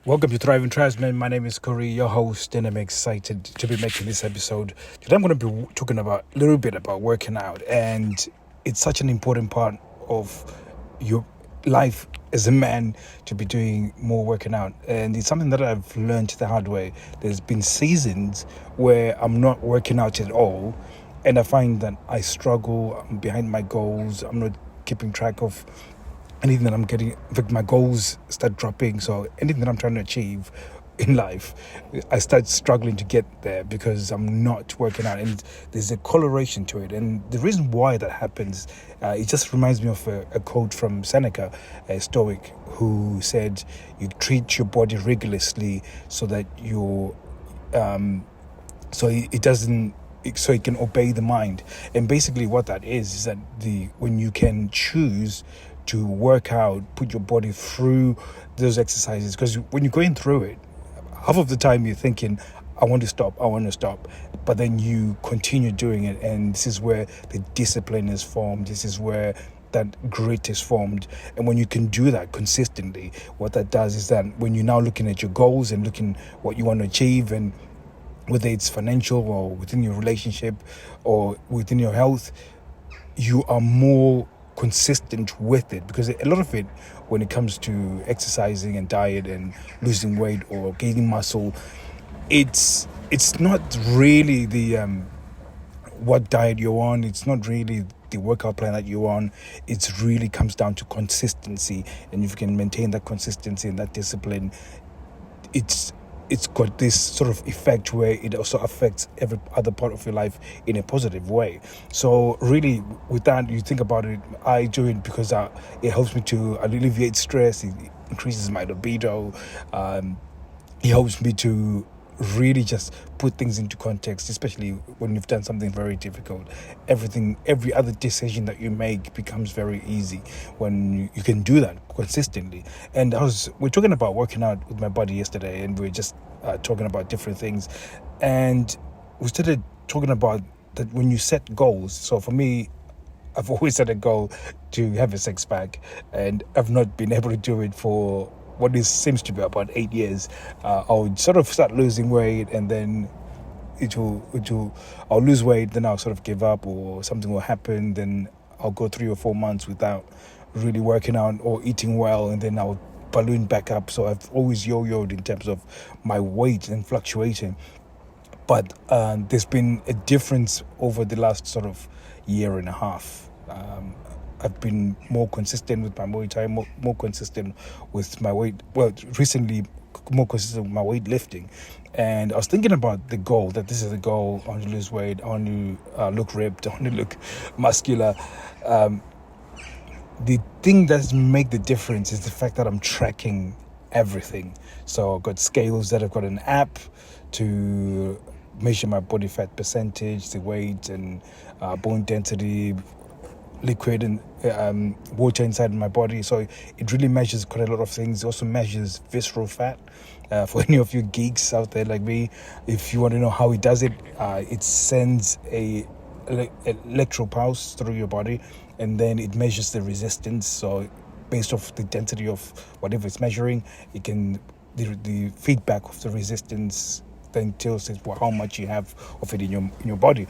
Welcome to Thriving Tribesmen. My name is Corey, your host, and I'm excited to be making this episode. Today, I'm going to be talking about a little bit about working out, and it's such an important part of your life as a man to be doing more working out. And it's something that I've learned the hard way. There's been seasons where I'm not working out at all, and I find that I struggle. I'm behind my goals. I'm not keeping track of anything that I'm getting. In fact, my goals start dropping. So anything that I'm trying to achieve in life, I start struggling to get there because I'm not working out, and there's a correlation to it. And the reason why that happens, it just reminds me of a quote from Seneca, a Stoic, who said, "You treat your body rigorously so that it doesn't." So it can obey the mind. And basically what that is that when you can choose to work out, put your body through those exercises, because when you're going through it, half of the time you're thinking, I want to stop, but then you continue doing it, and this is where the discipline is formed. This is where that grit is formed. And when you can do that consistently, what that does is that when you're now looking at your goals and looking what you want to achieve, and whether it's financial or within your relationship or within your health, you are more consistent with it. Because a lot of it, when it comes to exercising and diet and losing weight or gaining muscle, it's not really the what diet you're on. It's not really the workout plan that you're on. It really comes down to consistency. And if you can maintain that consistency and that discipline, it's got this sort of effect where it also affects every other part of your life in a positive way. So really, with that, you think about it, I do it because it helps me to alleviate stress. It increases my libido. It helps me to really just put things into context, especially when you've done something very difficult. Every other decision that you make becomes very easy when you can do that consistently. And we're talking about working out with my buddy yesterday, and we're just talking about different things, and we started talking about that when you set goals. So for me, I've always set a goal to have a six pack, and I've not been able to do it for seems to be about 8 years. I'll sort of start losing weight, and then I'll lose weight, then I'll sort of give up, or something will happen, then I'll go 3 or 4 months without really working out or eating well, and then I'll balloon back up. So I've always yo-yoed in terms of my weight and fluctuating. But there's been a difference over the last sort of year and a half. I've been more consistent with my Muay Thai, more consistent with my weight. Well, recently, more consistent with my weightlifting. And I was thinking about the goal, that this is the goal. I want to lose weight. I want to look ripped. I want to look muscular. The thing that makes the difference is the fact that I'm tracking everything. So I've got scales that I've got an app to measure my body fat percentage, the weight and bone density, liquid and water inside my body. So it really measures quite a lot of things. It also measures visceral fat. For any of you geeks out there like me, if you want to know how it does it, it sends a electro pulse through your body, and then it measures the resistance. So based off the density of whatever it's measuring, it can the feedback of the resistance then tells it how much you have of it in your body.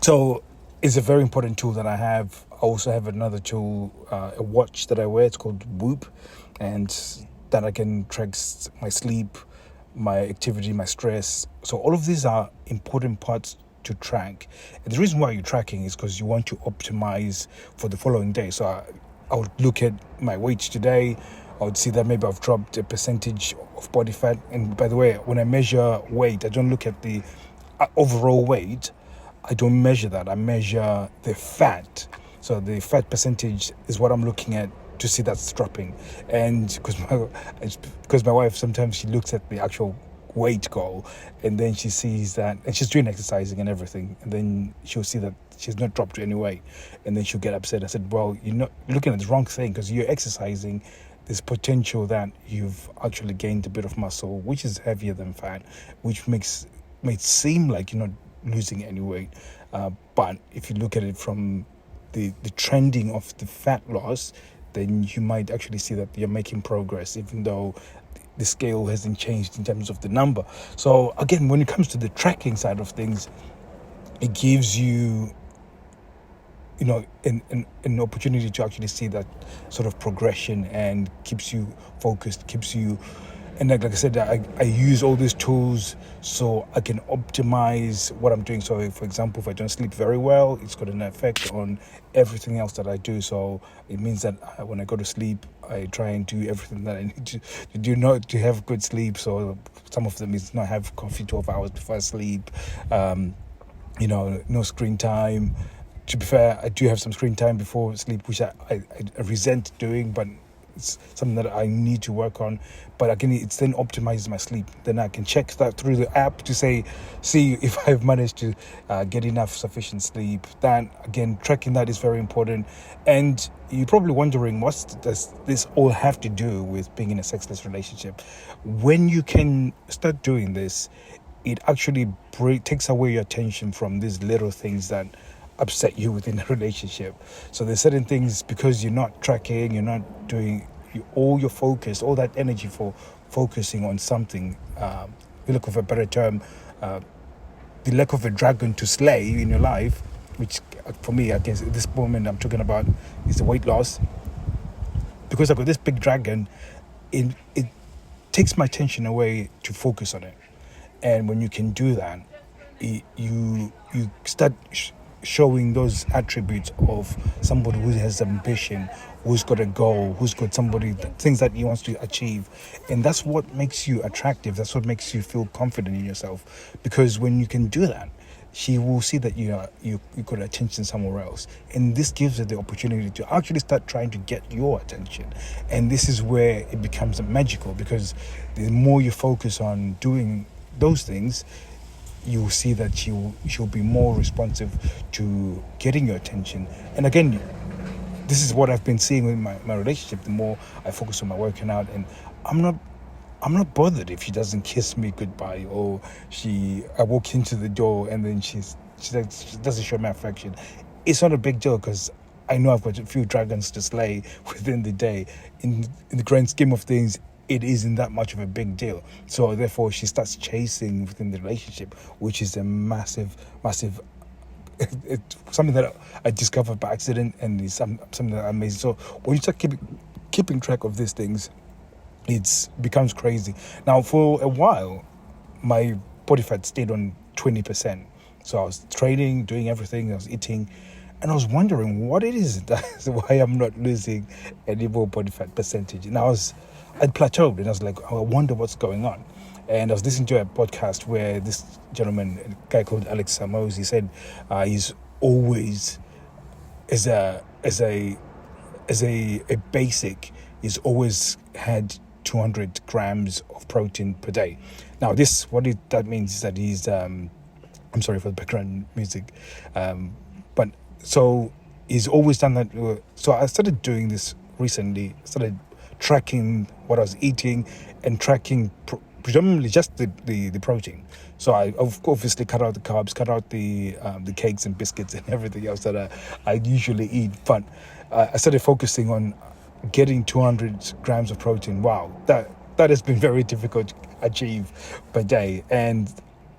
So it's a very important tool that I have. I also have another tool, a watch that I wear. It's called Whoop, and that I can track my sleep, my activity, my stress. So all of these are important parts to track. And the reason why you're tracking is because you want to optimize for the following day. So I would look at my weight today. I would see that maybe I've dropped a percentage of body fat. And by the way, when I measure weight, I don't look at the overall weight. I don't measure that. I measure the fat. So the fat percentage is what I'm looking at to see that's dropping. And because my wife, sometimes she looks at the actual weight goal, and then she sees that, and she's doing exercising and everything, and then she'll see that she's not dropped any weight, and then she'll get upset. I said, well, you're not looking at the wrong thing, because you're exercising. There's potential that you've actually gained a bit of muscle, which is heavier than fat, which may seem like you're not losing any weight, but if you look at it from the trending of the fat loss, then you might actually see that you're making progress, even though the scale hasn't changed in terms of the number. So again, when it comes to the tracking side of things, it gives you, an opportunity to actually see that sort of progression, and keeps you focused, keeps you, and like I said, I use all these tools so I can optimize what I'm doing. So for example, if I don't sleep very well, it's got an effect on everything else that I do. So it means that when I go to sleep, I try and do everything that I need to do, not to have good sleep. So some of them is not have coffee 12 hours before I sleep, no screen time. To be fair, I do have some screen time before sleep, which I resent doing, but it's something that I need to work on. But again, it's then optimizes my sleep. Then I can check that through the app to see if I've managed to get enough sufficient sleep. Then again, tracking that is very important. And you're probably wondering, what does this all have to do with being in a sexless relationship? When you can start doing this, it actually takes away your attention from these little things that upset you within a relationship. So there's certain things, because you're not tracking, you're not doing all your focus, all that energy for focusing on something. You look for a better term, the lack of a dragon to slay in your life, which for me, I guess at this moment I'm talking about is the weight loss. Because I've got this big dragon, it takes my attention away to focus on it. And when you can do that, you start showing those attributes of somebody who has ambition, who's got a goal, who's got things that he wants to achieve. And that's what makes you attractive. That's what makes you feel confident in yourself. Because when you can do that, she will see that you got attention somewhere else. And this gives her the opportunity to actually start trying to get your attention. And this is where it becomes magical, because the more you focus on doing those things, you will see that she'll be more responsive to getting your attention. And again, this is what I've been seeing with my relationship. The more I focus on my working out, and I'm not bothered if she doesn't kiss me goodbye, or I walk into the door and then she doesn't show me affection. It's not a big deal, because I know I've got a few dragons to slay within the day. In the grand scheme of things, it isn't that much of a big deal. So therefore, she starts chasing within the relationship, which is a massive it's something that I discovered by accident, and it's something that I'm amazing. So when you start keeping track of these things, it becomes crazy. Now, for a while, my body fat stayed on 20%. So I was training, doing everything, I was eating, and I was wondering what it is that's why I'm not losing any more body fat percentage. And I'd plateaued, and I was like, I wonder what's going on. And I was listening to a podcast where this gentleman, a guy called Alex Samos, he said he's always, as a basic, he's always had 200 grams of protein per day. Now, that means is that he's, I'm sorry for the background music, but so he's always done that. So I started doing this recently, started tracking what I was eating and tracking predominantly just the protein. So I obviously cut out the carbs, cut out the cakes and biscuits and everything else that I usually eat. But I started focusing on getting 200 grams of protein. Wow, that has been very difficult to achieve per day. And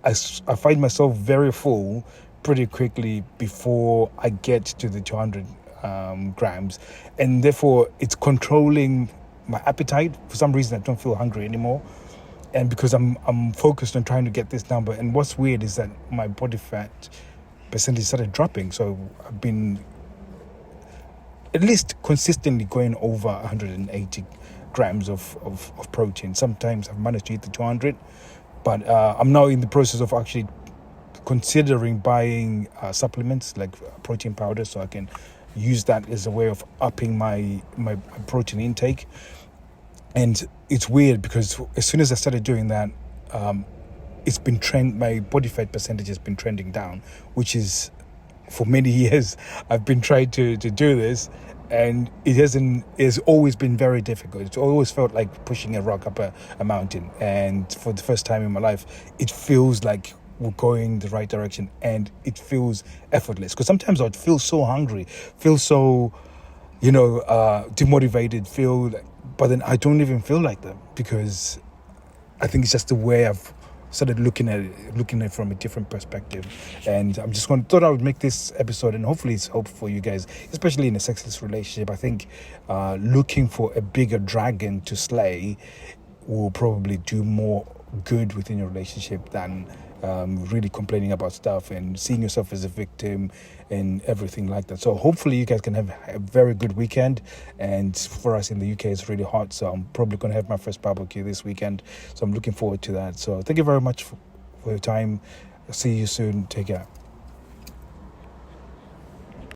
I find myself very full pretty quickly before I get to the 200 grams. And therefore, it's controlling my appetite. For some reason, I don't feel hungry anymore. And because I'm focused on trying to get this number. And what's weird is that my body fat percentage started dropping. So I've been at least consistently going over 180 grams of protein. Sometimes I've managed to hit the 200. But I'm now in the process of actually considering buying supplements like protein powder, so I can use that as a way of upping my protein intake. And it's weird because as soon as I started doing that, it's been my body fat percentage has been trending down, which is, for many years I've been trying to do this, and it's always been very difficult. It's always felt like pushing a rock up a mountain, and for the first time in my life, it feels like we're going the right direction, and it feels effortless. Because sometimes I'd feel so hungry, feel so, demotivated, but then I don't even feel like that, because I think it's just the way I've started looking at it from a different perspective. And I'm just thought I would make this episode, and hopefully it's hope for you guys, especially in a sexless relationship. I think looking for a bigger dragon to slay will probably do more good within your relationship than really complaining about stuff and seeing yourself as a victim and everything like that. So hopefully you guys can have a very good weekend. And for us in the UK, it's really hot, so I'm probably going to have my first barbecue this weekend, so I'm looking forward to that. So thank you very much for your time. See you soon. Take care.